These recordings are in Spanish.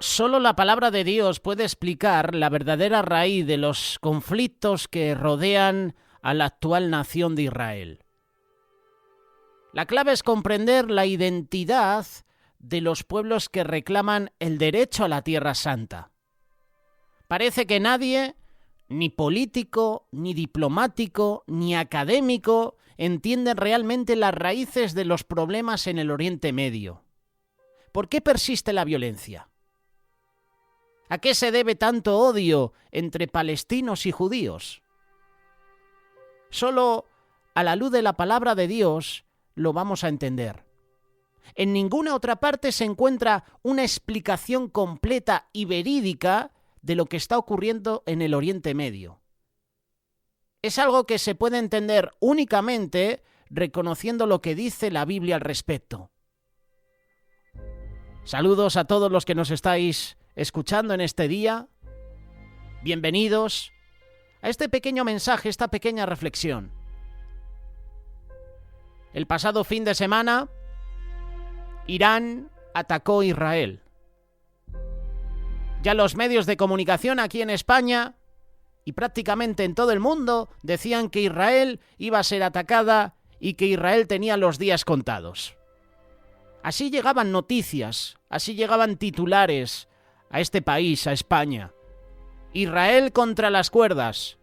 Solo la palabra de Dios puede explicar la verdadera raíz de los conflictos que rodean a la actual nación de Israel. La clave es comprender la identidad de los pueblos que reclaman el derecho a la Tierra Santa. Parece que nadie, ni político, ni diplomático, ni académico, entienden realmente las raíces de los problemas en el Oriente Medio. ¿Por qué persiste la violencia? ¿A qué se debe tanto odio entre palestinos y judíos? Solo a la luz de la palabra de Dios lo vamos a entender. En ninguna otra parte se encuentra una explicación completa y verídica de lo que está ocurriendo en el Oriente Medio. Es algo que se puede entender únicamente reconociendo lo que dice la Biblia al respecto. Saludos a todos los que nos estáis escuchando en este día. Bienvenidos a este pequeño mensaje, esta pequeña reflexión. El pasado fin de semana, Irán atacó Israel. Ya los medios de comunicación aquí en España y prácticamente en todo el mundo decían que Israel iba a ser atacada y que Israel tenía los días contados. Así llegaban noticias, así llegaban titulares a este país, a España. Israel contra las cuerdas.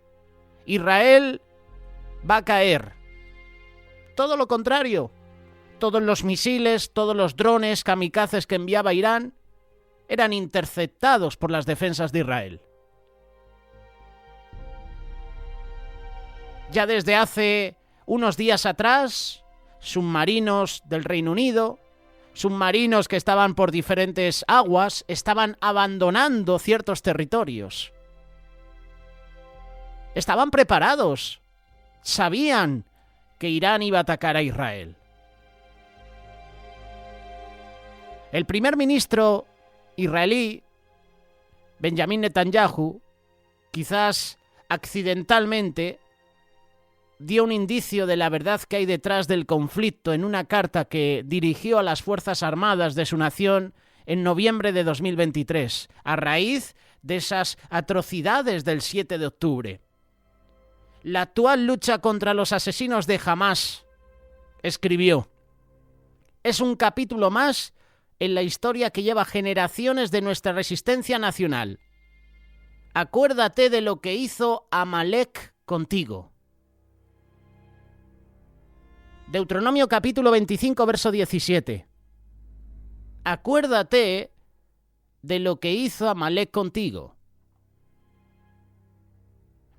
Israel va a caer. Todo lo contrario. Todos los misiles, todos los drones kamikazes que enviaba Irán eran interceptados por las defensas de Israel. Ya desde hace unos días atrás, submarinos del Reino Unido, submarinos que estaban por diferentes aguas, estaban abandonando ciertos territorios. Estaban preparados. Sabían que Irán iba a atacar a Israel. El primer ministro israelí, Benjamín Netanyahu, quizás accidentalmente, dio un indicio de la verdad que hay detrás del conflicto en una carta que dirigió a las Fuerzas Armadas de su nación en noviembre de 2023, a raíz de esas atrocidades del 7 de octubre. La actual lucha contra los asesinos de Hamás, escribió, es un capítulo más en la historia que lleva generaciones de nuestra resistencia nacional. Acuérdate de lo que hizo Amalek contigo. Deuteronomio capítulo 25, verso 17. Acuérdate de lo que hizo Amalek contigo.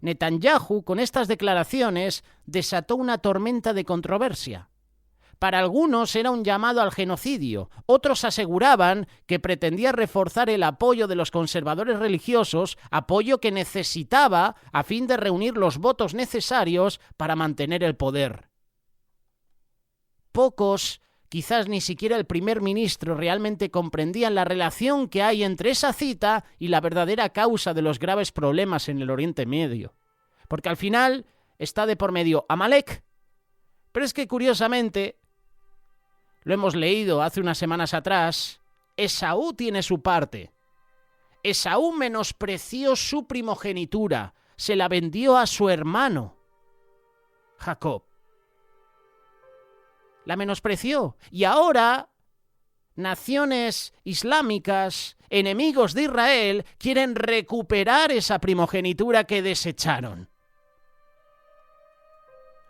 Netanyahu, con estas declaraciones, desató una tormenta de controversia. Para algunos era un llamado al genocidio, otros aseguraban que pretendía reforzar el apoyo de los conservadores religiosos, apoyo que necesitaba a fin de reunir los votos necesarios para mantener el poder. Pocos, quizás ni siquiera el primer ministro, realmente comprendían la relación que hay entre esa cita y la verdadera causa de los graves problemas en el Oriente Medio. Porque al final está de por medio Amalek. Pero es que curiosamente, lo hemos leído hace unas semanas atrás, Esaú tiene su parte. Esaú menospreció su primogenitura, se la vendió a su hermano, Jacob. La menospreció. Y ahora, naciones islámicas, enemigos de Israel, quieren recuperar esa primogenitura que desecharon.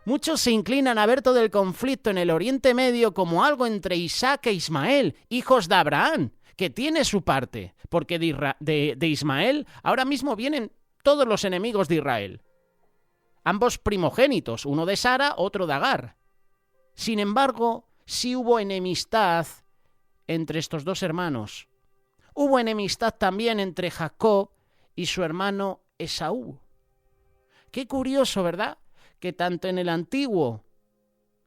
Muchos se inclinan a ver todo el conflicto en el Oriente Medio como algo entre Isaac e Ismael, hijos de Abraham, que tiene su parte, porque de Ismael ahora mismo vienen todos los enemigos de Israel. Ambos primogénitos, uno de Sara, otro de Agar. Sin embargo, sí hubo enemistad entre estos dos hermanos. Hubo enemistad también entre Jacob y su hermano Esaú. Qué curioso, ¿verdad? Que tanto en el Antiguo,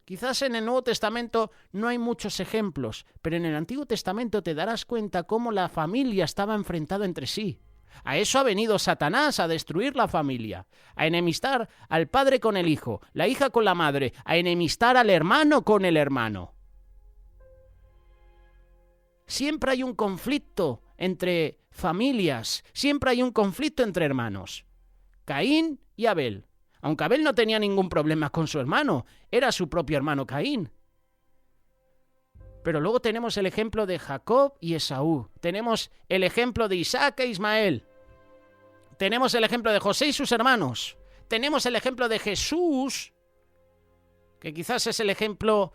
quizás en el Nuevo Testamento no hay muchos ejemplos, pero en el Antiguo Testamento te darás cuenta cómo la familia estaba enfrentada entre sí. A eso ha venido Satanás, a destruir la familia, a enemistar al padre con el hijo, la hija con la madre, a enemistar al hermano con el hermano. Siempre hay un conflicto entre familias, siempre hay un conflicto entre hermanos. Caín y Abel. Aunque Abel no tenía ningún problema con su hermano, era su propio hermano Caín. Pero luego tenemos el ejemplo de Jacob y Esaú. Tenemos el ejemplo de Isaac e Ismael. Tenemos el ejemplo de José y sus hermanos. Tenemos el ejemplo de Jesús, que quizás es el ejemplo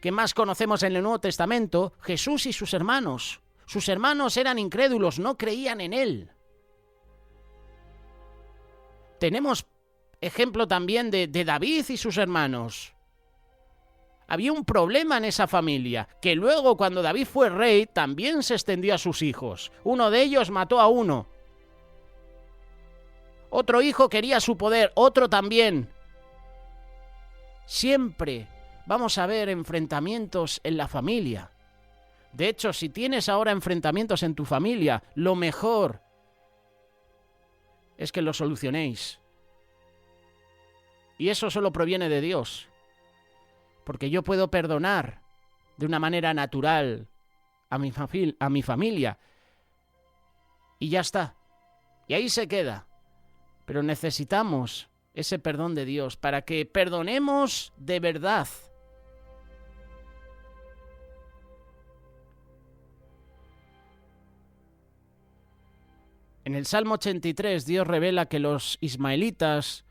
que más conocemos en el Nuevo Testamento. Jesús y sus hermanos. Sus hermanos eran incrédulos, no creían en él. Tenemos ejemplo también de David y sus hermanos. Había un problema en esa familia, que luego cuando David fue rey también se extendió a sus hijos. Uno de ellos mató a uno. Otro hijo quería su poder, otro también. Siempre vamos a ver enfrentamientos en la familia. De hecho, si tienes ahora enfrentamientos en tu familia, lo mejor es que los solucionéis. Y eso solo proviene de Dios. Porque yo puedo perdonar de una manera natural a mi familia. Y ya está. Y ahí se queda. Pero necesitamos ese perdón de Dios para que perdonemos de verdad. En el Salmo 83 Dios revela que los ismaelitas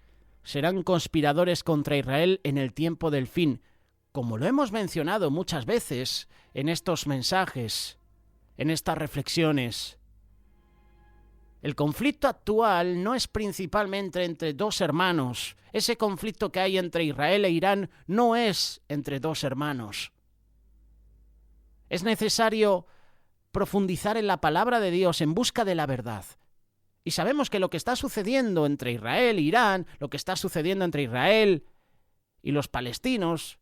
serán conspiradores contra Israel en el tiempo del fin, como lo hemos mencionado muchas veces en estos mensajes, en estas reflexiones. El conflicto actual no es principalmente entre dos hermanos. Ese conflicto que hay entre Israel e Irán no es entre dos hermanos. Es necesario profundizar en la palabra de Dios en busca de la verdad. Y sabemos que lo que está sucediendo entre Israel e Irán, lo que está sucediendo entre Israel y los palestinos,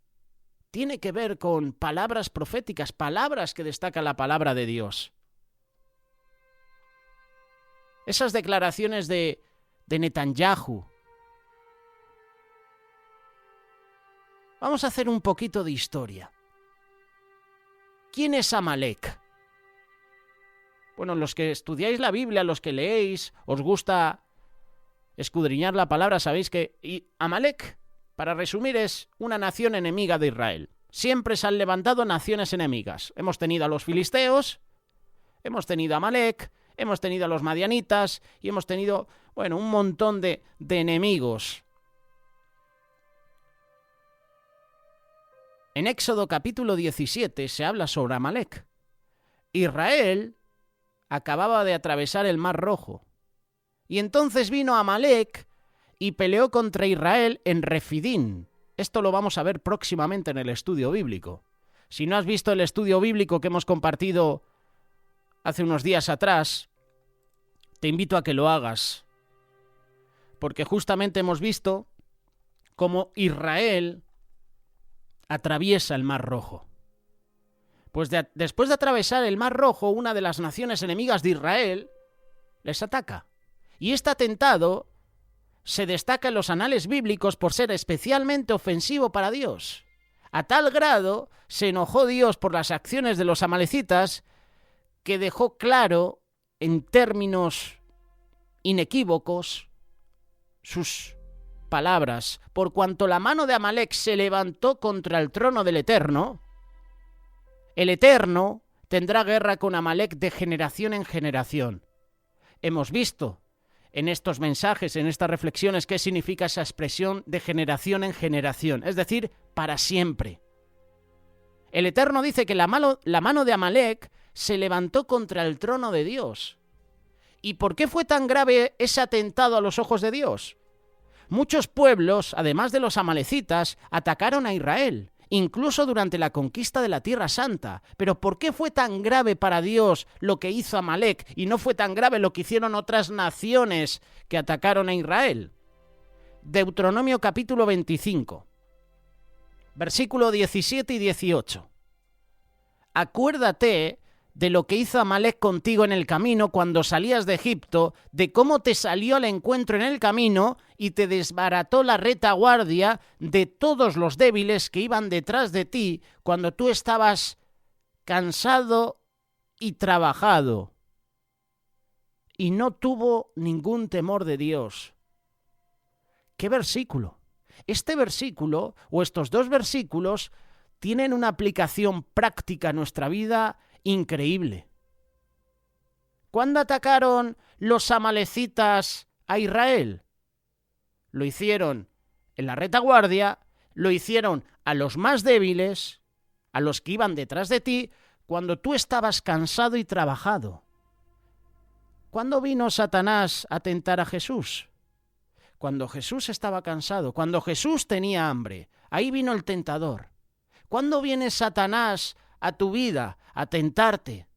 tiene que ver con palabras proféticas, palabras que destaca la palabra de Dios. Esas declaraciones de Netanyahu. Vamos a hacer un poquito de historia. ¿Quién es Amalek? Bueno, los que estudiáis la Biblia, los que leéis, os gusta escudriñar la palabra, sabéis que Amalek, para resumir, es una nación enemiga de Israel. Siempre se han levantado naciones enemigas. Hemos tenido a los filisteos, hemos tenido a Amalek, hemos tenido a los madianitas y hemos tenido, un montón de enemigos. En Éxodo capítulo 17 se habla sobre Amalek. Israel acababa de atravesar el Mar Rojo. Y entonces vino Amalek y peleó contra Israel en Refidín. Esto lo vamos a ver próximamente en el estudio bíblico. Si no has visto el estudio bíblico que hemos compartido hace unos días atrás, te invito a que lo hagas. Porque justamente hemos visto cómo Israel atraviesa el Mar Rojo. Pues después de atravesar el Mar Rojo, una de las naciones enemigas de Israel les ataca. Y este atentado se destaca en los anales bíblicos por ser especialmente ofensivo para Dios. A tal grado se enojó Dios por las acciones de los amalecitas que dejó claro, en términos inequívocos, sus palabras. Por cuanto la mano de Amalek se levantó contra el trono del Eterno, el Eterno tendrá guerra con Amalek de generación en generación. Hemos visto en estos mensajes, en estas reflexiones, qué significa esa expresión de generación en generación, es decir, para siempre. El Eterno dice que la mano de Amalek se levantó contra el trono de Dios. ¿Y por qué fue tan grave ese atentado a los ojos de Dios? Muchos pueblos, además de los amalecitas, atacaron a Israel, incluso durante la conquista de la Tierra Santa. Pero ¿por qué fue tan grave para Dios lo que hizo Amalek y no fue tan grave lo que hicieron otras naciones que atacaron a Israel? Deuteronomio capítulo 25, versículo 17 y 18. Acuérdate de lo que hizo Amalek contigo en el camino cuando salías de Egipto, de cómo te salió al encuentro en el camino y te desbarató la retaguardia de todos los débiles que iban detrás de ti cuando tú estabas cansado y trabajado, y no tuvo ningún temor de Dios. ¿Qué versículo? Este versículo, o estos dos versículos, tienen una aplicación práctica en nuestra vida increíble. ¿Cuándo atacaron los amalecitas a Israel? Lo hicieron en la retaguardia, lo hicieron a los más débiles, a los que iban detrás de ti, cuando tú estabas cansado y trabajado. ¿Cuándo vino Satanás a tentar a Jesús? Cuando Jesús estaba cansado, cuando Jesús tenía hambre. Ahí vino el tentador. ¿Cuándo viene Satanás a tu vida a tentarte?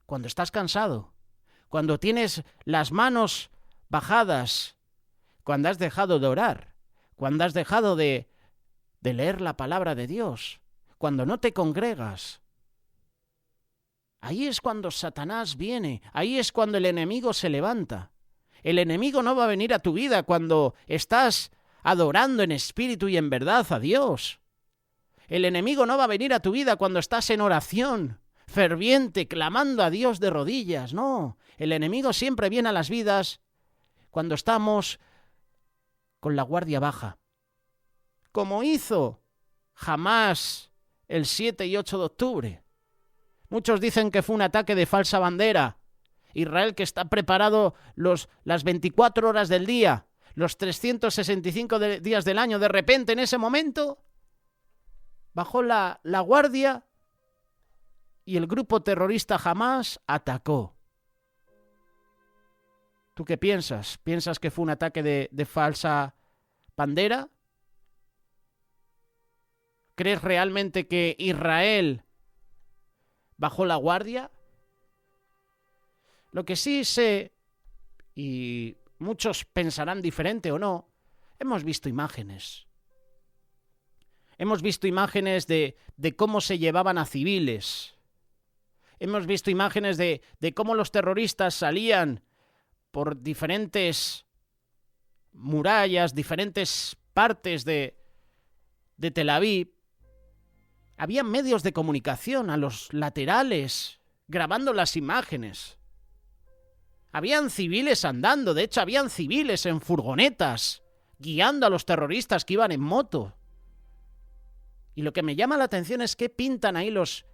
Cuando estás cansado, cuando tienes las manos bajadas, cuando has dejado de orar, cuando has dejado de leer la palabra de Dios, cuando no te congregas. Ahí es cuando Satanás viene, ahí es cuando el enemigo se levanta. El enemigo no va a venir a tu vida cuando estás adorando en espíritu y en verdad a Dios. El enemigo no va a venir a tu vida cuando estás en oración, ferviente, clamando a Dios de rodillas. No, el enemigo siempre viene a las vidas cuando estamos con la guardia baja. Como hizo Hamás el 7 y 8 de octubre. Muchos dicen que fue un ataque de falsa bandera. Israel, que está preparado las 24 horas del día, los 365 días del año, de repente en ese momento bajó la guardia y el grupo terrorista Hamás atacó. ¿Tú qué piensas? ¿Piensas que fue un ataque de falsa bandera? ¿Crees realmente que Israel bajó la guardia? Lo que sí sé, y muchos pensarán diferente o no, hemos visto imágenes. Hemos visto imágenes de cómo se llevaban a civiles. Hemos visto imágenes de cómo los terroristas salían por diferentes murallas, diferentes partes de Tel Aviv. Había medios de comunicación a los laterales, grabando las imágenes. Habían civiles andando, de hecho habían civiles en furgonetas, guiando a los terroristas que iban en moto. Y lo que me llama la atención es que pintan ahí los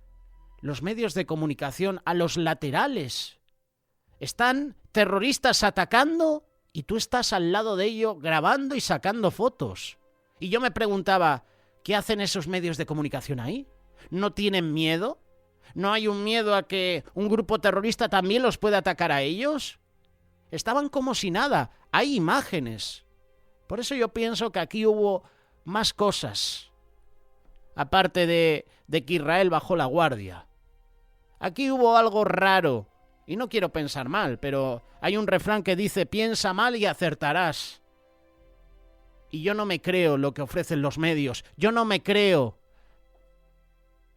medios de comunicación a los laterales. Están terroristas atacando y tú estás al lado de ello grabando y sacando fotos. Y yo me preguntaba, ¿qué hacen esos medios de comunicación ahí? ¿No tienen miedo? ¿No hay un miedo a que un grupo terrorista también los pueda atacar a ellos? Estaban como si nada. Hay imágenes. Por eso yo pienso que aquí hubo más cosas, aparte de que Israel bajó la guardia. Aquí hubo algo raro. Y no quiero pensar mal, pero hay un refrán que dice, piensa mal y acertarás. Y yo no me creo lo que ofrecen los medios. Yo no me creo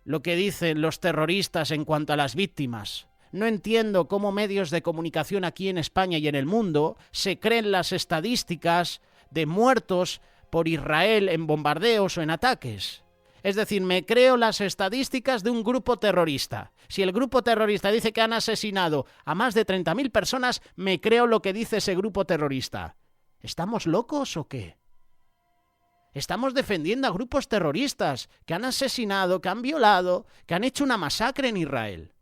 lo que dicen los terroristas en cuanto a las víctimas. No entiendo cómo medios de comunicación aquí en España y en el mundo se creen las estadísticas de muertos por Israel en bombardeos o en ataques. Es decir, me creo las estadísticas de un grupo terrorista. Si el grupo terrorista dice que han asesinado a más de 30.000 personas, me creo lo que dice ese grupo terrorista. ¿Estamos locos o qué? Estamos defendiendo a grupos terroristas que han asesinado, que han violado, que han hecho una masacre en Israel.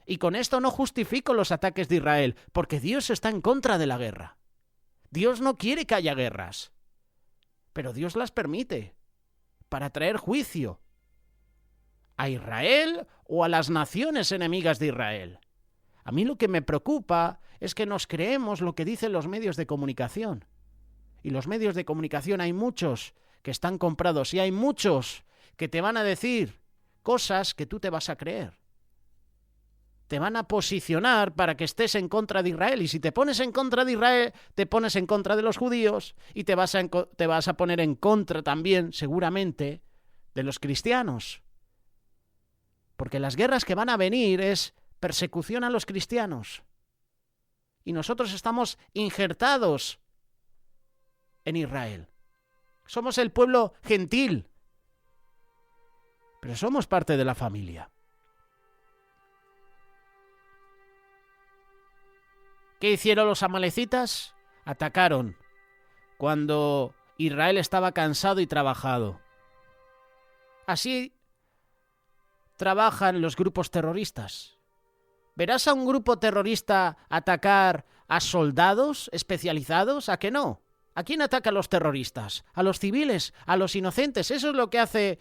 Y con esto no justifico los ataques de Israel, porque Dios está en contra de la guerra. Dios no quiere que haya guerras, pero Dios las permite para traer juicio a Israel o a las naciones enemigas de Israel. A mí lo que me preocupa es que nos creemos lo que dicen los medios de comunicación. Y los medios de comunicación hay muchos que están comprados y hay muchos que te van a decir cosas que tú te vas a creer. Te van a posicionar para que estés en contra de Israel. Y si te pones en contra de Israel, te pones en contra de los judíos y te vas a poner en contra también, seguramente, de los cristianos. Porque las guerras que van a venir es persecución a los cristianos. Y nosotros estamos injertados en Israel. Somos el pueblo gentil, pero somos parte de la familia. ¿Qué hicieron los amalecitas? Atacaron cuando Israel estaba cansado y trabajado. Así trabajan los grupos terroristas. ¿Verás a un grupo terrorista atacar a soldados especializados? ¿A qué no? ¿A quién atacan los terroristas? ¿A los civiles? ¿A los inocentes? Eso es lo que hace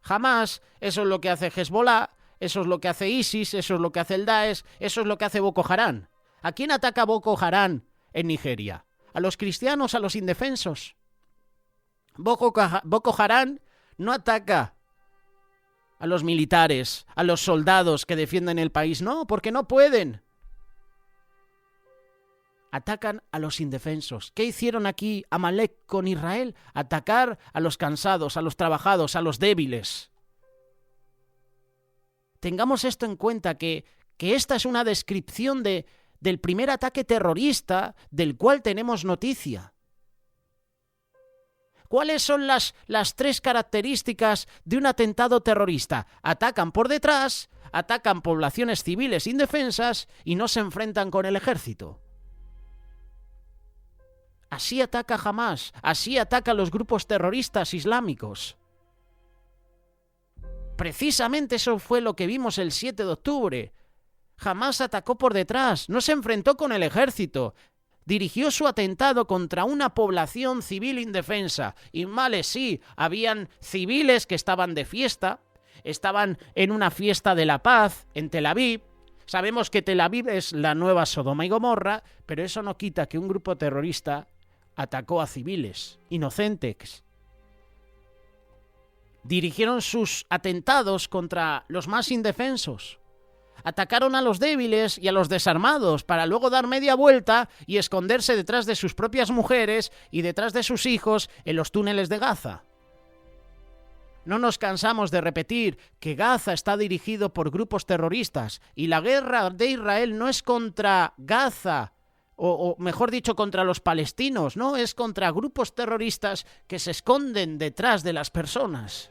Hamás, eso es lo que hace Hezbollah, eso es lo que hace ISIS, eso es lo que hace el Daesh, eso es lo que hace Boko Haram. ¿A quién ataca Boko Haram en Nigeria? ¿A los cristianos, a los indefensos? Boko Haram no ataca a los militares, a los soldados que defienden el país, no, porque no pueden. Atacan a los indefensos. ¿Qué hicieron aquí Amalek con Israel? Atacar a los cansados, a los trabajados, a los débiles. Tengamos esto en cuenta, que esta es una descripción del primer ataque terrorista del cual tenemos noticia. ¿Cuáles son las 3 características de un atentado terrorista? Atacan por detrás, atacan poblaciones civiles indefensas y no se enfrentan con el ejército. Así ataca Hamás, así ataca a los grupos terroristas islámicos. Precisamente eso fue lo que vimos el 7 de octubre. Hamás atacó por detrás, no se enfrentó con el ejército. Dirigió su atentado contra una población civil indefensa. Y vale, sí, habían civiles que estaban de fiesta, estaban en una fiesta de la paz en Tel Aviv. Sabemos que Tel Aviv es la nueva Sodoma y Gomorra, pero eso no quita que un grupo terrorista atacó a civiles inocentes. Dirigieron sus atentados contra los más indefensos. Atacaron a los débiles y a los desarmados para luego dar media vuelta y esconderse detrás de sus propias mujeres y detrás de sus hijos en los túneles de Gaza. No nos cansamos de repetir que Gaza está dirigido por grupos terroristas y la guerra de Israel no es contra Gaza, o mejor dicho, contra los palestinos, no, es contra grupos terroristas que se esconden detrás de las personas.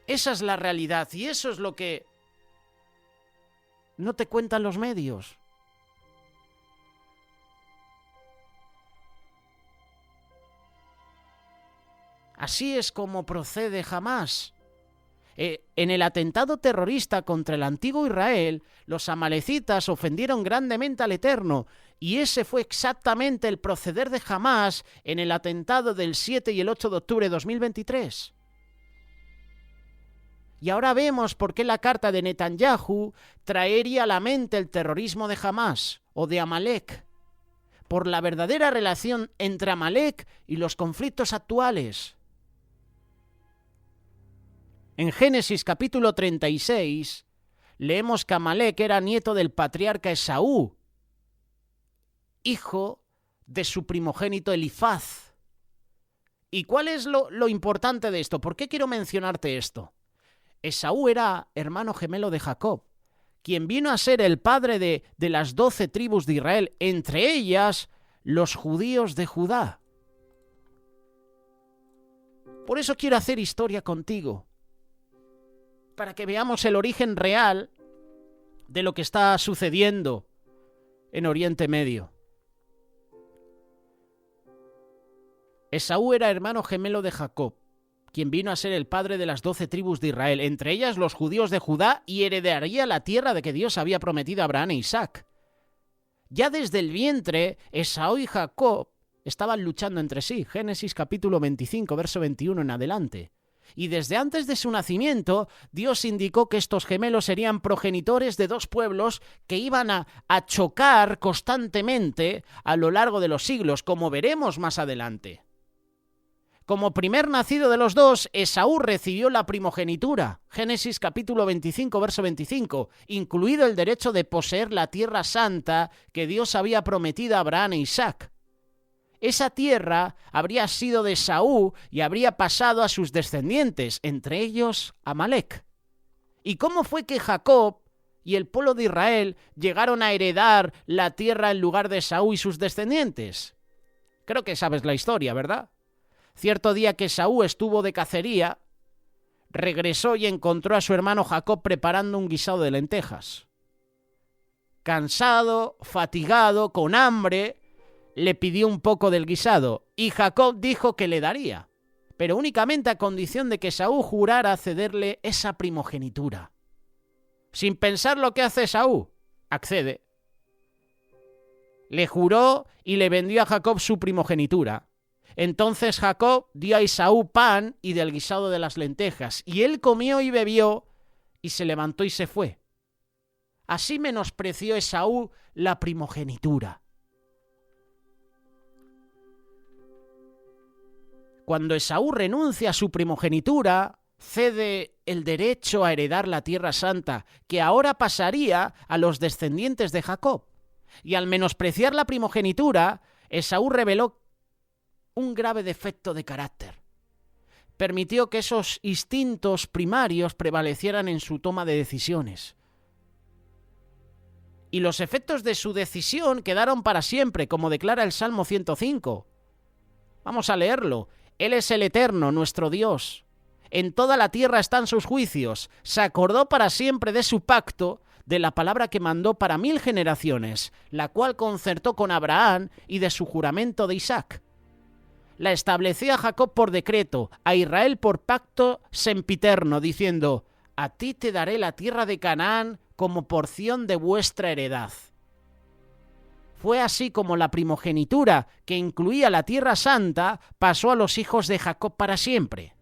Esa es la realidad y eso es lo que no te cuentan los medios. Así es como procede Hamás. En el atentado terrorista contra el antiguo Israel, los amalecitas ofendieron grandemente al Eterno, y ese fue exactamente el proceder de Hamás en el atentado del 7 y el 8 de octubre de 2023. Y ahora vemos por qué la carta de Netanyahu traería a la mente el terrorismo de Hamás o de Amalek, por la verdadera relación entre Amalek y los conflictos actuales. En Génesis capítulo 36 leemos que Amalek era nieto del patriarca Esaú, hijo de su primogénito Elifaz. ¿Y cuál es lo importante de esto? ¿Por qué quiero mencionarte esto? Esaú era hermano gemelo de Jacob, quien vino a ser el padre de las 12 tribus de Israel, entre ellas los judíos de Judá. Por eso quiero hacer historia contigo, para que veamos el origen real de lo que está sucediendo en Oriente Medio. Esaú era hermano gemelo de Jacob, quien vino a ser el padre de las 12 tribus de Israel, entre ellas los judíos de Judá, y heredaría la tierra de que Dios había prometido a Abraham e Isaac. Ya desde el vientre, Esaú y Jacob estaban luchando entre sí. Génesis capítulo 25, verso 21 en adelante. Y desde antes de su nacimiento, Dios indicó que estos gemelos serían progenitores de 2 pueblos que iban a chocar constantemente a lo largo de los siglos, como veremos más adelante. Como primer nacido de los 2, Esaú recibió la primogenitura, Génesis capítulo 25, verso 25, incluido el derecho de poseer la tierra santa que Dios había prometido a Abraham e Isaac. Esa tierra habría sido de Esaú y habría pasado a sus descendientes, entre ellos Amalek. ¿Y cómo fue que Jacob y el pueblo de Israel llegaron a heredar la tierra en lugar de Esaú y sus descendientes? Creo que sabes la historia, ¿verdad? Cierto día que Esaú estuvo de cacería, regresó y encontró a su hermano Jacob preparando un guisado de lentejas. cansado, fatigado, con hambre, le pidió un poco del guisado y Jacob dijo que le daría, pero únicamente a condición de que Esaú jurara cederle esa primogenitura. Sin pensar lo que hace Esaú, accede. Le juró y le vendió a Jacob su primogenitura. Entonces Jacob dio a Esaú pan y del guisado de las lentejas, y él comió y bebió, y se levantó y se fue. Así menospreció Esaú la primogenitura. Cuando Esaú renuncia a su primogenitura, cede el derecho a heredar la Tierra Santa, que ahora pasaría a los descendientes de Jacob. Y al menospreciar la primogenitura, Esaú reveló un grave defecto de carácter. Permitió que esos instintos primarios prevalecieran en su toma de decisiones. Y los efectos de su decisión quedaron para siempre, como declara el Salmo 105. Vamos a leerlo. Él es el Eterno, nuestro Dios. En toda la tierra están sus juicios. Se acordó para siempre de su pacto, de la palabra que mandó para 1000 generaciones, la cual concertó con Abraham y de su juramento de Isaac. La estableció a Jacob por decreto, a Israel por pacto sempiterno, diciendo: a ti te daré la tierra de Canaán como porción de vuestra heredad. Fue así como la primogenitura, que incluía la Tierra Santa, pasó a los hijos de Jacob para siempre.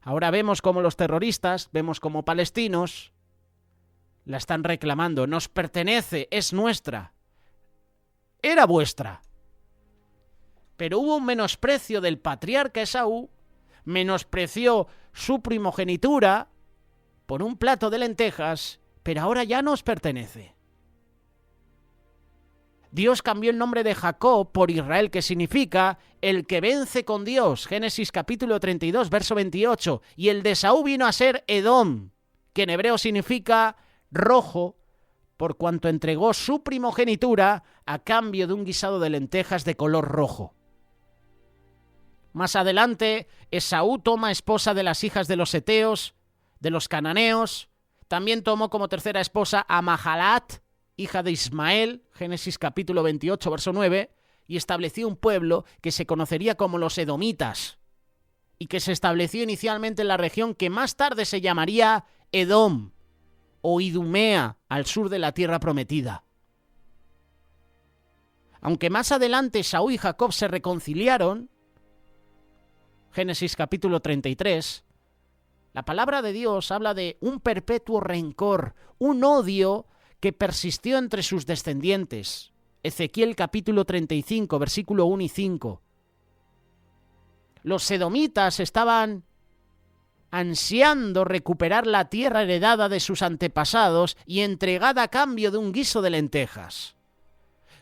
Ahora vemos cómo los terroristas, vemos cómo palestinos, la están reclamando. Nos pertenece, es nuestra. Era vuestra. Pero hubo un menosprecio del patriarca Esaú, menospreció su primogenitura por un plato de lentejas, pero ahora ya nos pertenece. Dios cambió el nombre de Jacob por Israel, que significa el que vence con Dios. Génesis capítulo 32, verso 28. Y el de Esaú vino a ser Edom, que en hebreo significa rojo, por cuanto entregó su primogenitura a cambio de un guisado de lentejas de color rojo. Más adelante, Esaú toma esposa de las hijas de los heteos, de los cananeos. También tomó como tercera esposa a Mahalat, hija de Ismael, Génesis capítulo 28, verso 9, y estableció un pueblo que se conocería como los edomitas, y que se estableció inicialmente en la región que más tarde se llamaría Edom, o Idumea, al sur de la tierra prometida. Aunque más adelante Esaú y Jacob se reconciliaron, Génesis capítulo 33, la palabra de Dios habla de un perpetuo rencor, un odio que persistió entre sus descendientes. Ezequiel capítulo 35, versículo 1 y 5. Los edomitas estaban ansiando recuperar la tierra heredada de sus antepasados y entregada a cambio de un guiso de lentejas.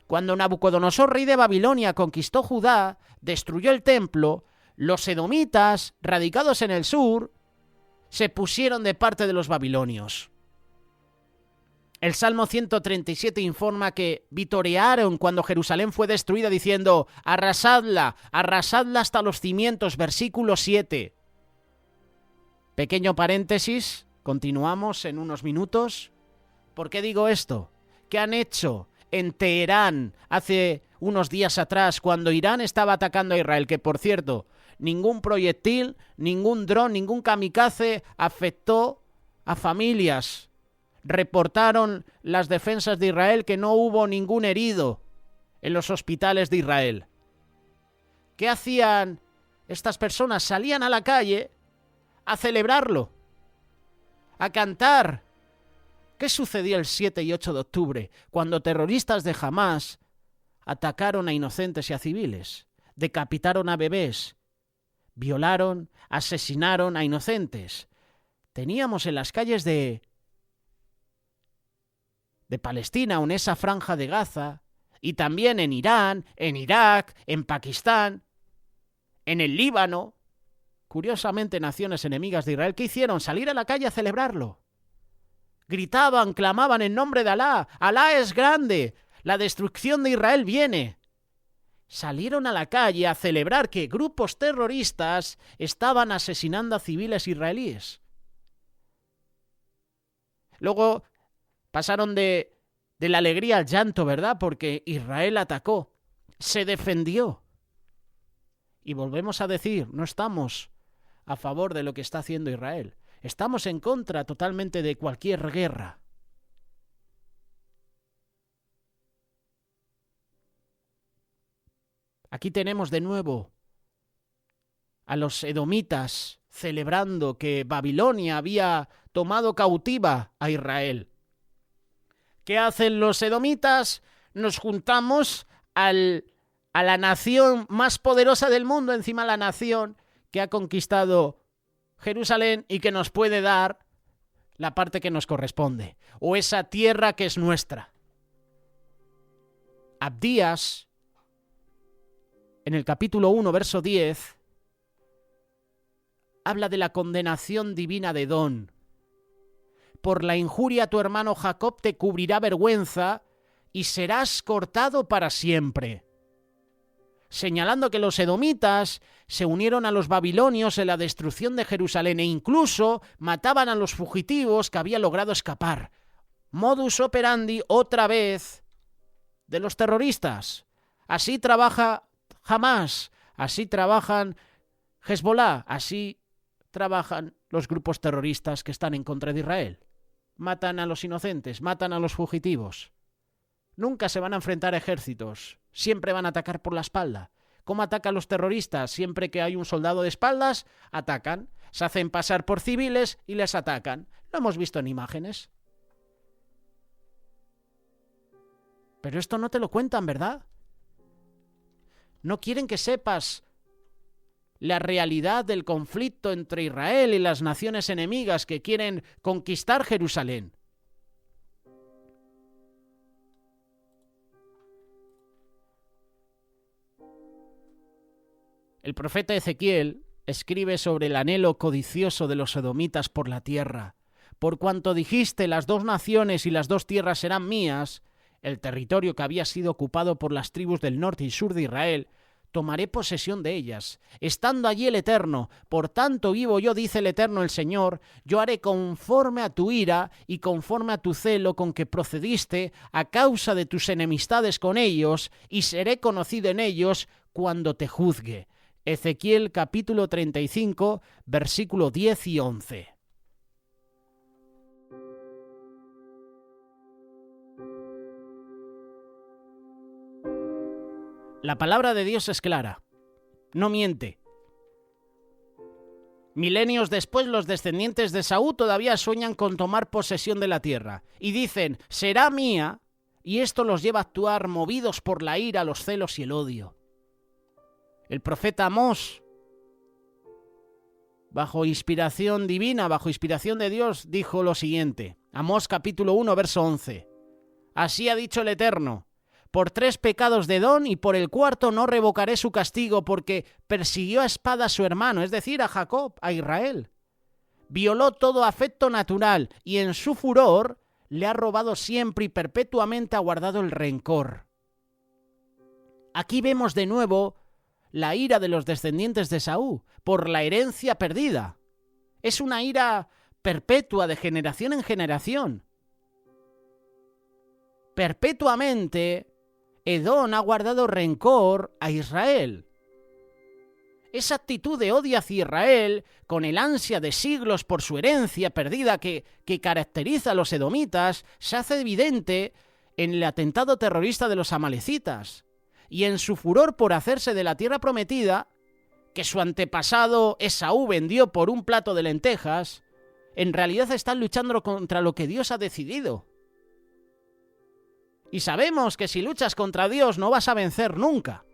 Cuando Nabucodonosor, rey de Babilonia, conquistó Judá, destruyó el templo, los edomitas, radicados en el sur, se pusieron de parte de los babilonios. El Salmo 137 informa que vitorearon cuando Jerusalén fue destruida diciendo: arrasadla, arrasadla hasta los cimientos, versículo 7. Pequeño paréntesis, continuamos en unos minutos. ¿Por qué digo esto? ¿Qué han hecho en Teherán hace unos días atrás cuando Irán estaba atacando a Israel? Que, por cierto, ningún proyectil, ningún dron, ningún kamikaze afectó a familias. Reportaron las defensas de Israel que no hubo ningún herido en los hospitales de Israel. ¿Qué hacían estas personas? Salían a la calle a celebrarlo, a cantar. ¿Qué sucedió el 7 y 8 de octubre cuando terroristas de Hamás atacaron a inocentes y a civiles, decapitaron a bebés, violaron, asesinaron a inocentes? Teníamos en las calles de Palestina, o en esa franja de Gaza, y también en Irán, en Irak, en Pakistán, en el Líbano, curiosamente naciones enemigas de Israel. ¿Qué hicieron? Salir a la calle a celebrarlo. Gritaban, clamaban en nombre de Alá. Alá es grande, la destrucción de Israel viene. Salieron a la calle a celebrar que grupos terroristas estaban asesinando a civiles israelíes. Luego pasaron de de la alegría al llanto, ¿verdad? Porque Israel atacó, se defendió. Y volvemos a decir, no estamos a favor de lo que está haciendo Israel. Estamos en contra totalmente de cualquier guerra. Aquí tenemos de nuevo a los edomitas celebrando que Babilonia había tomado cautiva a Israel. ¿Qué hacen los edomitas? Nos juntamos a la nación más poderosa del mundo, encima la nación que ha conquistado Jerusalén y que nos puede dar la parte que nos corresponde, o esa tierra que es nuestra. Abdías, en el capítulo 1, verso 10, habla de la condenación divina de Edom. Por la injuria a tu hermano Jacob te cubrirá vergüenza y serás cortado para siempre. Señalando que los edomitas se unieron a los babilonios en la destrucción de Jerusalén e incluso mataban a los fugitivos que habían logrado escapar. Modus operandi, otra vez, de los terroristas. Así trabaja Hamás, así trabajan Hezbollah, así trabajan los grupos terroristas que están en contra de Israel. Matan a los inocentes, matan a los fugitivos. Nunca se van a enfrentar a ejércitos, siempre van a atacar por la espalda. ¿Cómo atacan los terroristas? Siempre que hay un soldado de espaldas, atacan. Se hacen pasar por civiles y les atacan. Lo hemos visto en imágenes. Pero esto no te lo cuentan, ¿verdad? No quieren que sepas la realidad del conflicto entre Israel y las naciones enemigas que quieren conquistar Jerusalén. El profeta Ezequiel escribe sobre el anhelo codicioso de los edomitas por la tierra. Por cuanto dijiste, las dos naciones y las dos tierras serán mías, el territorio que había sido ocupado por las tribus del norte y sur de Israel, tomaré posesión de ellas, estando allí el Eterno. Por tanto vivo yo, dice el Eterno el Señor, yo haré conforme a tu ira y conforme a tu celo con que procediste a causa de tus enemistades con ellos, y seré conocido en ellos cuando te juzgue. Ezequiel capítulo 35, versículo 10 y 11. La palabra de Dios es clara, no miente. Milenios después, los descendientes de Esaú todavía sueñan con tomar posesión de la tierra y dicen, será mía, y esto los lleva a actuar movidos por la ira, los celos y el odio. El profeta Amós, bajo inspiración divina, bajo inspiración de Dios, dijo lo siguiente. Amós capítulo 1, verso 11. Así ha dicho el Eterno, por 3 pecados de Edom y por el 4º no revocaré su castigo, porque persiguió a espada a su hermano, es decir, a Jacob, a Israel. Violó todo afecto natural y en su furor le ha robado siempre y perpetuamente ha guardado el rencor. Aquí vemos de nuevo la ira de los descendientes de Esaú por la herencia perdida. Es una ira perpetua de generación en generación. Perpetuamente Edom ha guardado rencor a Israel. Esa actitud de odio hacia Israel, con el ansia de siglos por su herencia perdida que caracteriza a los edomitas, se hace evidente en el atentado terrorista de los amalecitas y en su furor por hacerse de la tierra prometida, que su antepasado Esaú vendió por un plato de lentejas. En realidad están luchando contra lo que Dios ha decidido. Y sabemos que si luchas contra Dios no vas a vencer nunca.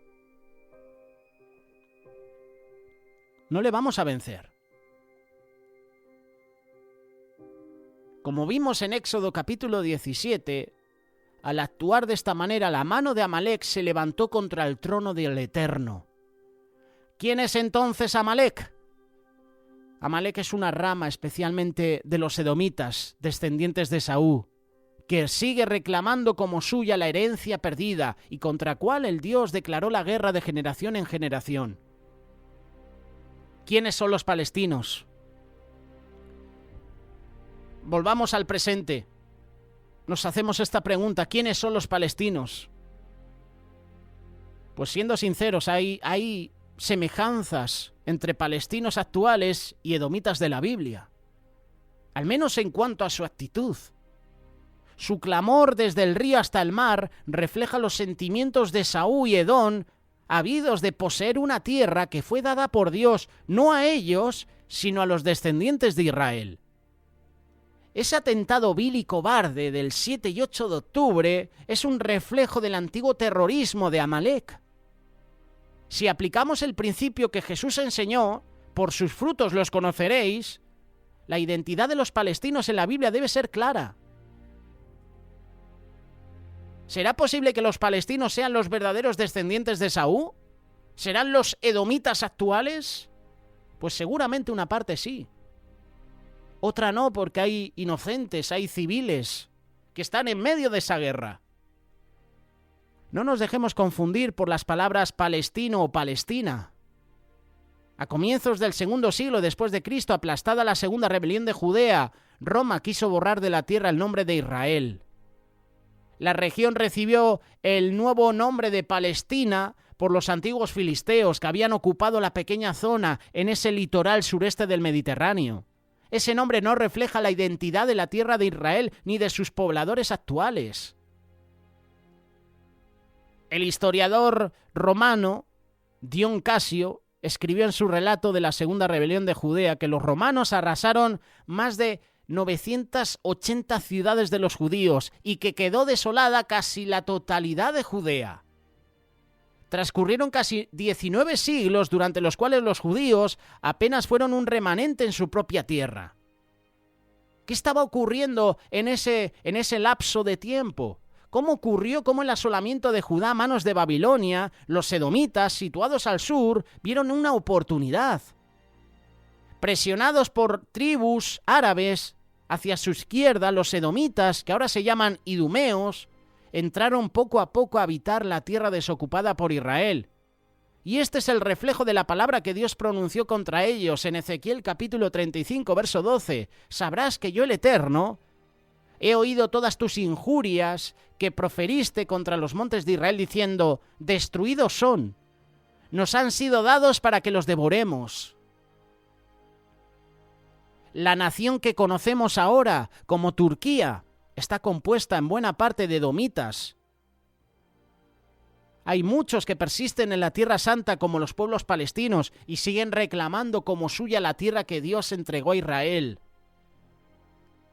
No le vamos a vencer. Como vimos en Éxodo capítulo 17, al actuar de esta manera, la mano de Amalek se levantó contra el trono del Eterno. ¿Quién es entonces Amalek? Amalek es una rama especialmente de los edomitas, descendientes de Esaú, que sigue reclamando como suya la herencia perdida y contra cual el Dios declaró la guerra de generación en generación. ¿Quiénes son los palestinos? Volvamos al presente. nos hacemos esta pregunta: ¿quiénes son los palestinos? Pues siendo sinceros, hay semejanzas entre palestinos actuales y edomitas de la Biblia, al menos en cuanto a su actitud. Su clamor desde el río hasta el mar refleja los sentimientos de Esaú y Edom, habidos de poseer una tierra que fue dada por Dios no a ellos, sino a los descendientes de Israel. Ese atentado vil y cobarde del 7 y 8 de octubre es un reflejo del antiguo terrorismo de Amalek. Si aplicamos el principio que Jesús enseñó, por sus frutos los conoceréis, la identidad de los palestinos en la Biblia debe ser clara. ¿Será posible que los palestinos sean los verdaderos descendientes de Esaú? ¿Serán los edomitas actuales? Pues seguramente una parte sí. Otra no, porque hay inocentes, hay civiles que están en medio de esa guerra. No nos dejemos confundir por las palabras palestino o Palestina. A comienzos del segundo siglo después de Cristo, aplastada la segunda rebelión de Judea, Roma quiso borrar de la tierra el nombre de Israel. La región recibió el nuevo nombre de Palestina por los antiguos filisteos que habían ocupado la pequeña zona en ese litoral sureste del Mediterráneo. Ese nombre no refleja la identidad de la tierra de Israel ni de sus pobladores actuales. El historiador romano Dion Casio escribió en su relato de la segunda rebelión de Judea que los romanos arrasaron más de 980 ciudades de los judíos y que quedó desolada casi la totalidad de Judea. Transcurrieron casi 19 siglos durante los cuales los judíos apenas fueron un remanente en su propia tierra. ¿Qué estaba ocurriendo en ese lapso de tiempo? ¿Cómo ocurrió cómo el asolamiento de Judá a manos de Babilonia, los edomitas, situados al sur, vieron una oportunidad? Presionados por tribus árabes, hacia su izquierda los edomitas, que ahora se llaman idumeos, entraron poco a poco a habitar la tierra desocupada por Israel. Y este es el reflejo de la palabra que Dios pronunció contra ellos en Ezequiel capítulo 35, verso 12. Sabrás que yo el Eterno he oído todas tus injurias que proferiste contra los montes de Israel, diciendo: destruidos son, nos han sido dados para que los devoremos. La nación que conocemos ahora como Turquía está compuesta en buena parte de edomitas. Hay muchos que persisten en la Tierra Santa como los pueblos palestinos y siguen reclamando como suya la tierra que Dios entregó a Israel.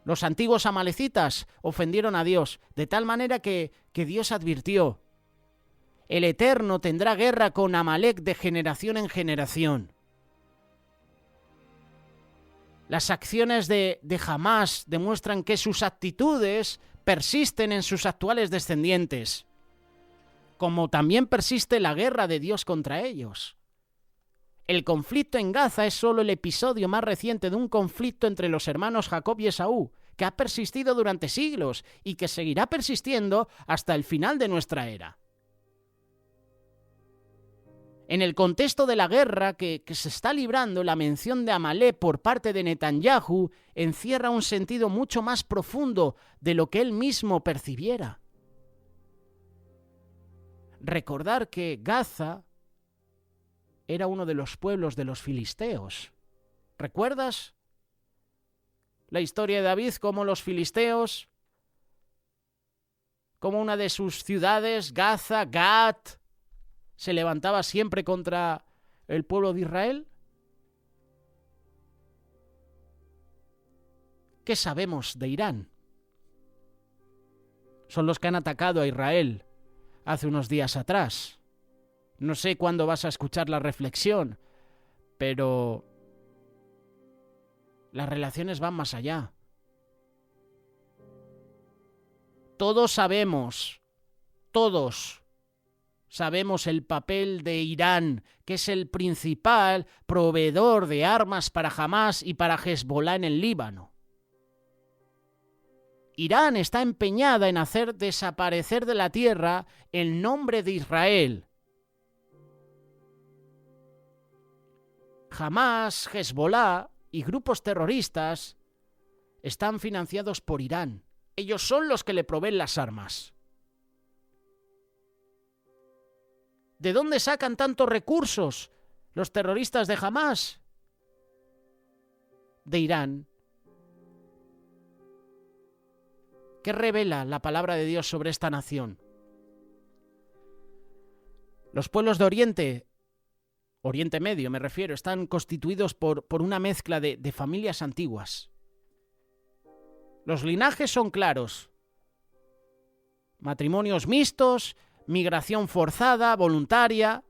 Los antiguos amalecitas ofendieron a Dios, de tal manera que Dios advirtió: el Eterno tendrá guerra con Amalek de generación en generación. Las acciones de Hamás demuestran que sus actitudes persisten en sus actuales descendientes, como también persiste la guerra de Dios contra ellos. El conflicto en Gaza es solo el episodio más reciente de un conflicto entre los hermanos Jacob y Esaú, que ha persistido durante siglos y que seguirá persistiendo hasta el final de nuestra era. En el contexto de la guerra que se está librando, la mención de Amalek por parte de Netanyahu encierra un sentido mucho más profundo de lo que él mismo percibiera. Recordar que Gaza era uno de los pueblos de los filisteos. ¿Recuerdas la historia de David, cómo los filisteos, como una de sus ciudades, Gaza, Gat, se levantaba siempre contra el pueblo de Israel? ¿Qué sabemos de Irán? Son los que han atacado a Israel hace unos días atrás. No sé cuándo vas a escuchar la reflexión, pero las relaciones van más allá. Todos sabemos el papel de Irán, que es el principal proveedor de armas para Hamás y para Hezbollah en el Líbano. Irán está empeñada en hacer desaparecer de la tierra el nombre de Israel. Hamás, Hezbollah y grupos terroristas están financiados por Irán. Ellos son los que le proveen las armas. ¿De dónde sacan tantos recursos los terroristas de Hamás? De Irán. ¿Qué revela la palabra de Dios sobre esta nación? Los pueblos de Oriente Medio me refiero, están constituidos por una mezcla de familias antiguas. Los linajes son claros. Matrimonios mixtos, migración forzada, voluntaria.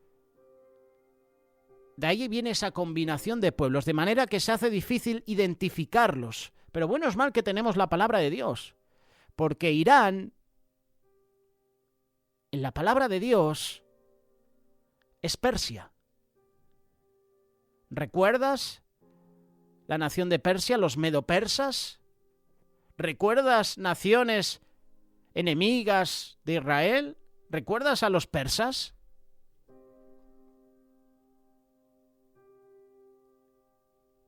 De ahí viene esa combinación de pueblos, de manera que se hace difícil identificarlos. Pero bueno, es mal que tenemos la palabra de Dios, porque Irán, en la palabra de Dios, es Persia. ¿Recuerdas la nación de Persia, los medo-persas? ¿Recuerdas naciones enemigas de Israel? ¿Recuerdas a los persas?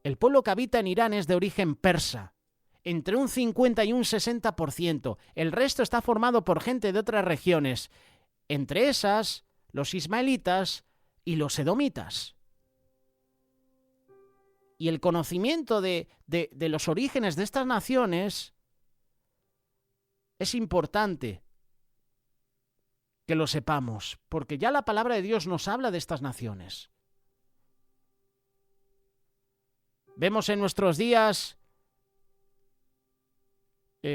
El pueblo que habita en Irán es de origen persa, entre un 50 y un 60%. El resto está formado por gente de otras regiones, entre esas los ismaelitas y los edomitas. Y el conocimiento de los orígenes de estas naciones es importante que lo sepamos, porque ya la palabra de Dios nos habla de estas naciones. Vemos en nuestros días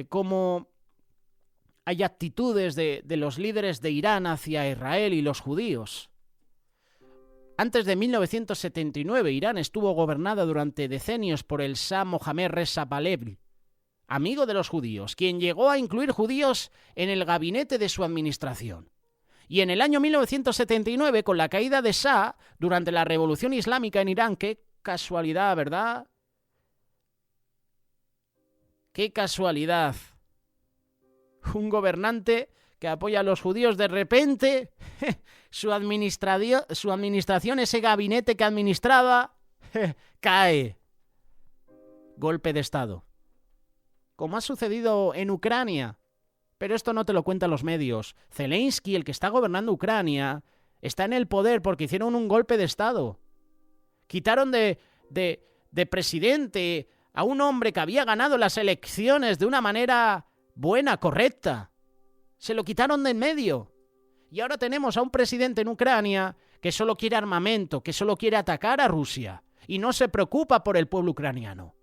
cómo hay actitudes de los líderes de Irán hacia Israel y los judíos. Antes de 1979, Irán estuvo gobernada durante decenios por el Shah Mohammad Reza Pahlavi, amigo de los judíos, quien llegó a incluir judíos en el gabinete de su administración. Y en el año 1979, con la caída de Shah, durante la Revolución Islámica en Irán, qué casualidad, ¿verdad? ¡Qué casualidad! Un gobernante que apoya a los judíos, de repente, su administración, ese gabinete que administraba, cae. Golpe de Estado. Como ha sucedido en Ucrania. Pero esto no te lo cuentan los medios. Zelensky, el que está gobernando Ucrania, está en el poder porque hicieron un golpe de Estado. Quitaron de presidente a un hombre que había ganado las elecciones de una manera buena, correcta. Se lo quitaron de en medio. Y ahora tenemos a un presidente en Ucrania que solo quiere armamento, que solo quiere atacar a Rusia y no se preocupa por el pueblo ucraniano.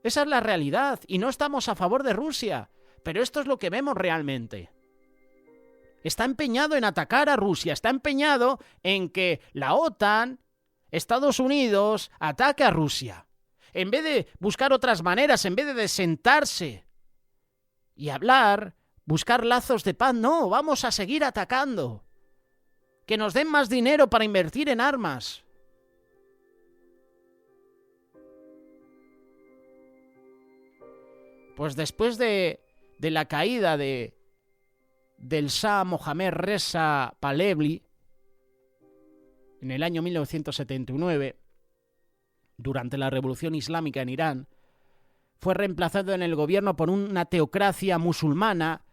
Esa es la realidad y no estamos a favor de Rusia, pero esto es lo que vemos realmente. Está empeñado en atacar a Rusia, está empeñado en que la OTAN, Estados Unidos, ataque a Rusia. En vez de buscar otras maneras, en vez de sentarse y hablar, buscar lazos de paz, no, vamos a seguir atacando. Que nos den más dinero para invertir en armas. Pues después de la caída del Shah Mohammad Reza Pahlavi en el año 1979, durante la Revolución Islámica en Irán, fue reemplazado en el gobierno por una teocracia musulmana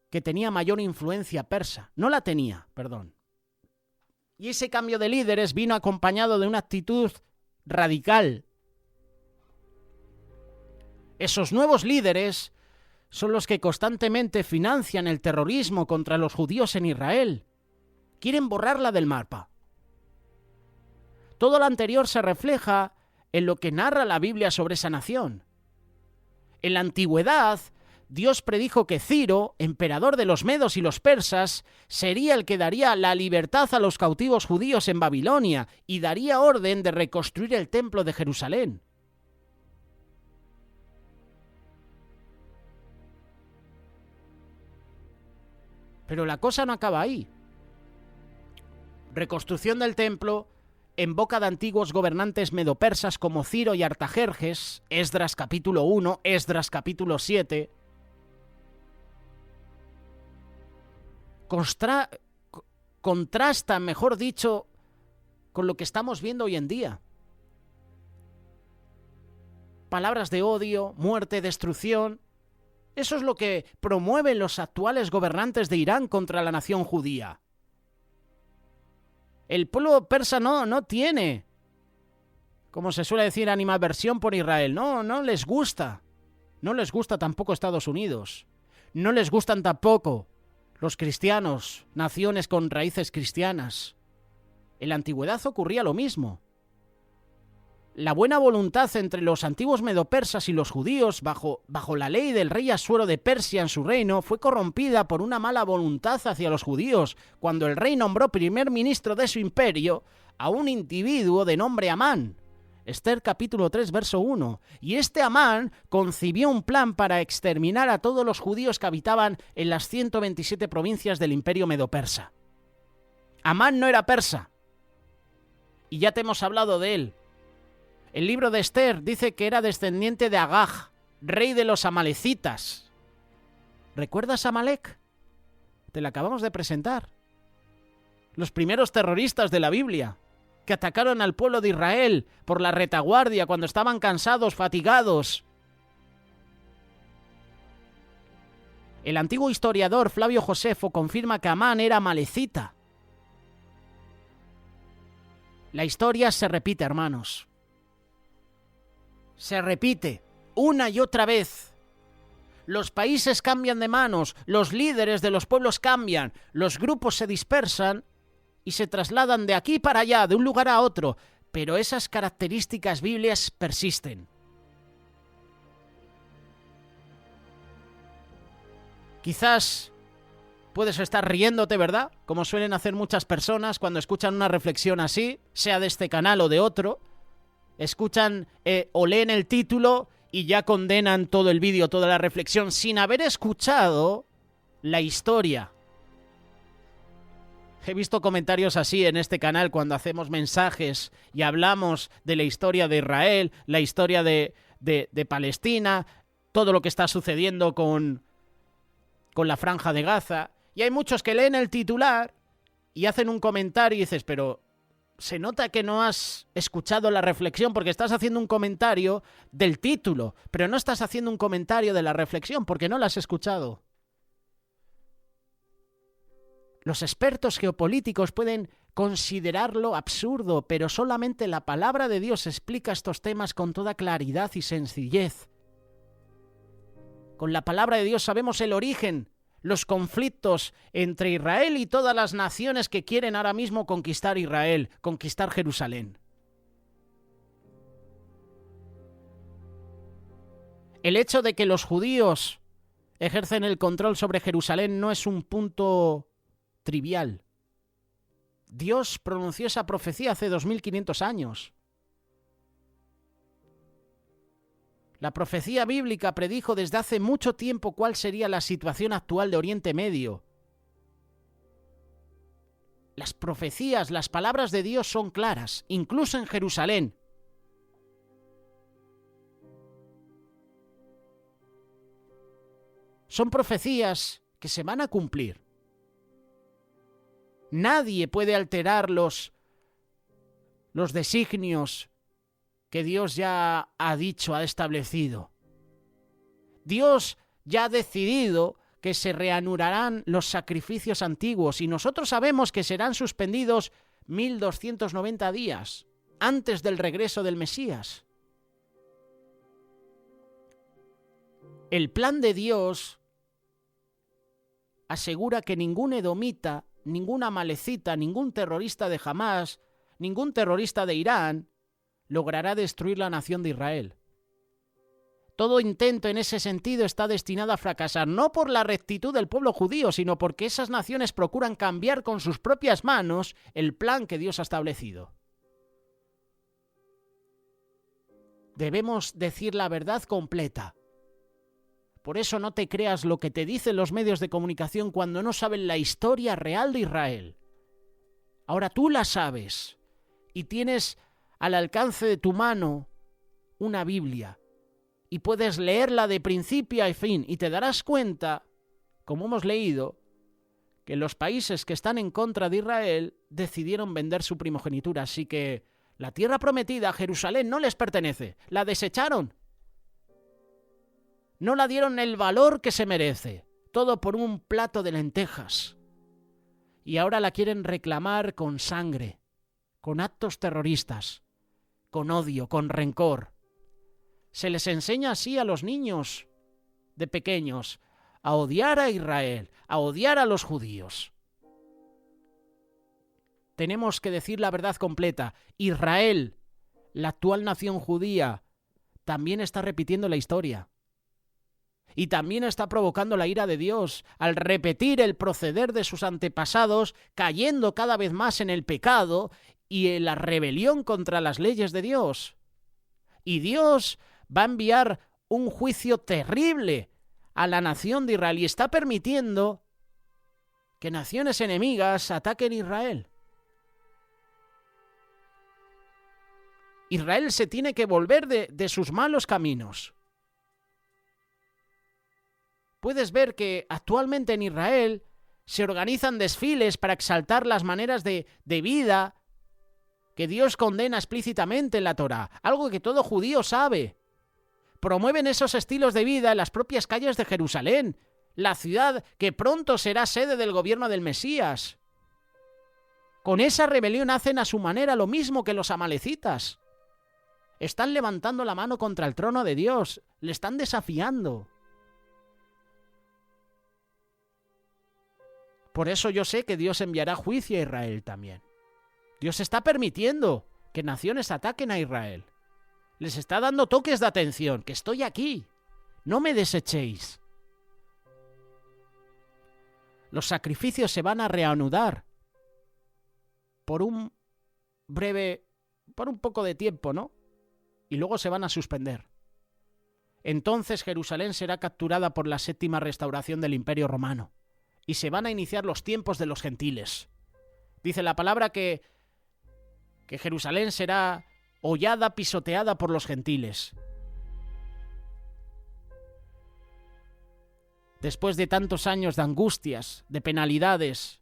que tenía mayor influencia persa. No la tenía, perdón. Y ese cambio de líderes vino acompañado de una actitud radical. Esos nuevos líderes son los que constantemente financian el terrorismo contra los judíos en Israel. Quieren borrarla del mapa. Todo lo anterior se refleja en lo que narra la Biblia sobre esa nación. En la antigüedad, Dios predijo que Ciro, emperador de los medos y los persas, sería el que daría la libertad a los cautivos judíos en Babilonia y daría orden de reconstruir el templo de Jerusalén. Pero la cosa no acaba ahí. Reconstrucción del templo en boca de antiguos gobernantes medopersas como Ciro y Artajerjes, Esdras capítulo 1, Esdras capítulo 7. Contrastan, mejor dicho, con lo que estamos viendo hoy en día. palabras de odio, muerte, destrucción. Eso es lo que promueven los actuales gobernantes de Irán contra la nación judía. El pueblo persa no tiene, como se suele decir, animadversión por Israel. No les gusta. No les gusta tampoco Estados Unidos. No les gustan tampoco los cristianos, naciones con raíces cristianas. En la antigüedad ocurría lo mismo. La buena voluntad entre los antiguos medopersas y los judíos, bajo la ley del rey Asuero de Persia en su reino, fue corrompida por una mala voluntad hacia los judíos, cuando el rey nombró primer ministro de su imperio a un individuo de nombre Amán. Esther capítulo 3, verso 1. Y este Amán concibió un plan para exterminar a todos los judíos que habitaban en las 127 provincias del imperio medopersa. Amán no era persa. Y ya te hemos hablado de él. El libro de Esther dice que era descendiente de Agag, rey de los amalecitas. ¿Recuerdas a Amalek? Te la acabamos de presentar. Los primeros terroristas de la Biblia, que atacaron al pueblo de Israel por la retaguardia cuando estaban cansados, fatigados. El antiguo historiador Flavio Josefo confirma que Amán era amalecita. La historia se repite, hermanos. Se repite una y otra vez. Los países cambian de manos, los líderes de los pueblos cambian, los grupos se dispersan y se trasladan de aquí para allá, de un lugar a otro, pero esas características bíblicas persisten. Quizás puedes estar riéndote, ¿verdad? Como suelen hacer muchas personas cuando escuchan una reflexión así, sea de este canal o de otro. Escuchan o leen el título y ya condenan todo el vídeo, toda la reflexión, sin haber escuchado la historia. He visto comentarios así en este canal cuando hacemos mensajes y hablamos de la historia de Israel, la historia de Palestina, todo lo que está sucediendo con la Franja de Gaza. Y hay muchos que leen el titular y hacen un comentario y dices, pero se nota que no has escuchado la reflexión porque estás haciendo un comentario del título, pero no estás haciendo un comentario de la reflexión porque no la has escuchado. Los expertos geopolíticos pueden considerarlo absurdo, pero solamente la palabra de Dios explica estos temas con toda claridad y sencillez. Con la palabra de Dios sabemos el origen, los conflictos entre Israel y todas las naciones que quieren ahora mismo conquistar Israel, conquistar Jerusalén. El hecho de que los judíos ejercen el control sobre Jerusalén no es un punto trivial. Dios pronunció esa profecía hace 2500 años. La profecía bíblica predijo desde hace mucho tiempo cuál sería la situación actual de Oriente Medio. Las profecías, las palabras de Dios son claras, incluso en Jerusalén. Son profecías que se van a cumplir. Nadie puede alterar los designios que Dios ya ha dicho, ha establecido. Dios ya ha decidido que se reanudarán los sacrificios antiguos y nosotros sabemos que serán suspendidos 1290 días antes del regreso del Mesías. El plan de Dios asegura que ningún edomita, ninguna amalecita, ningún terrorista de Hamás, ningún terrorista de Irán logrará destruir la nación de Israel. Todo intento en ese sentido está destinado a fracasar, no por la rectitud del pueblo judío, sino porque esas naciones procuran cambiar con sus propias manos el plan que Dios ha establecido. Debemos decir la verdad completa. Por eso no te creas lo que te dicen los medios de comunicación cuando no saben la historia real de Israel. Ahora tú la sabes y tienes al alcance de tu mano una Biblia y puedes leerla de principio a fin y te darás cuenta, como hemos leído, que los países que están en contra de Israel decidieron vender su primogenitura, así que la tierra prometida, Jerusalén, no les pertenece, la desecharon. No la dieron el valor que se merece. Todo por un plato de lentejas. Y ahora la quieren reclamar con sangre, con actos terroristas, con odio, con rencor. Se les enseña así a los niños de pequeños a odiar a Israel, a odiar a los judíos. Tenemos que decir la verdad completa. Israel, la actual nación judía, también está repitiendo la historia. Y también está provocando la ira de Dios al repetir el proceder de sus antepasados, cayendo cada vez más en el pecado y en la rebelión contra las leyes de Dios. Y Dios va a enviar un juicio terrible a la nación de Israel y está permitiendo que naciones enemigas ataquen a Israel. Israel se tiene que volver de sus malos caminos. Puedes ver que actualmente en Israel se organizan desfiles para exaltar las maneras de vida que Dios condena explícitamente en la Torá, algo que todo judío sabe. Promueven esos estilos de vida en las propias calles de Jerusalén, la ciudad que pronto será sede del gobierno del Mesías. Con esa rebelión hacen a su manera lo mismo que los amalecitas. Están levantando la mano contra el trono de Dios, le están desafiando. Por eso yo sé que Dios enviará juicio a Israel también. Dios está permitiendo que naciones ataquen a Israel. Les está dando toques de atención, que estoy aquí. No me desechéis. Los sacrificios se van a reanudar por un poco de tiempo, ¿no? Y luego se van a suspender. Entonces Jerusalén será capturada por la séptima restauración del Imperio Romano. Y se van a iniciar los tiempos de los gentiles. Dice la palabra que Jerusalén será hollada, pisoteada por los gentiles. Después de tantos años de angustias, de penalidades,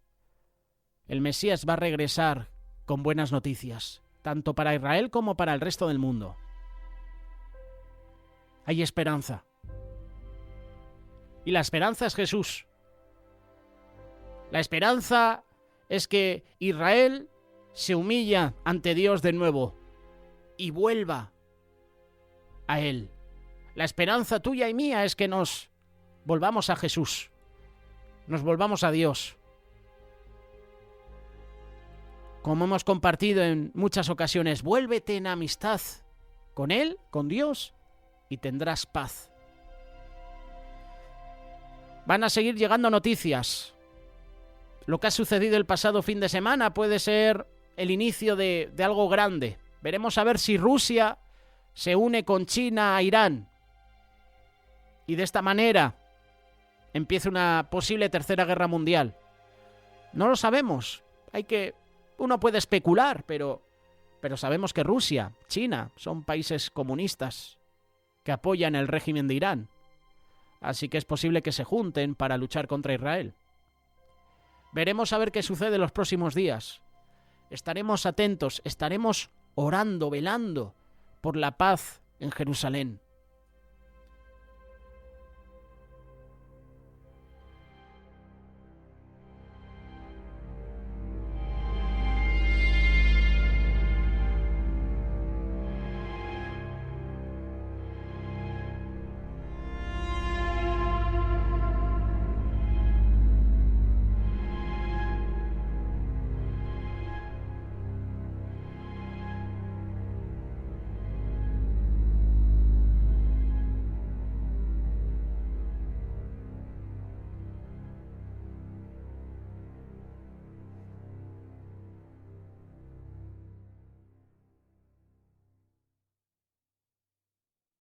el Mesías va a regresar con buenas noticias, tanto para Israel como para el resto del mundo. Hay esperanza. Y la esperanza es Jesús. La esperanza es que Israel se humilla ante Dios de nuevo y vuelva a Él. La esperanza tuya y mía es que nos volvamos a Jesús, nos volvamos a Dios. Como hemos compartido en muchas ocasiones, vuélvete en amistad con Él, con Dios, y tendrás paz. Van a seguir llegando noticias. Lo que ha sucedido el pasado fin de semana puede ser el inicio de algo grande. Veremos a ver si Rusia se une con China a Irán. Y de esta manera empieza una posible tercera guerra mundial. No lo sabemos. Uno puede especular, pero sabemos que Rusia, China, son países comunistas que apoyan el régimen de Irán. Así que es posible que se junten para luchar contra Israel. Veremos a ver qué sucede en los próximos días. Estaremos atentos, estaremos orando, velando por la paz en Jerusalén.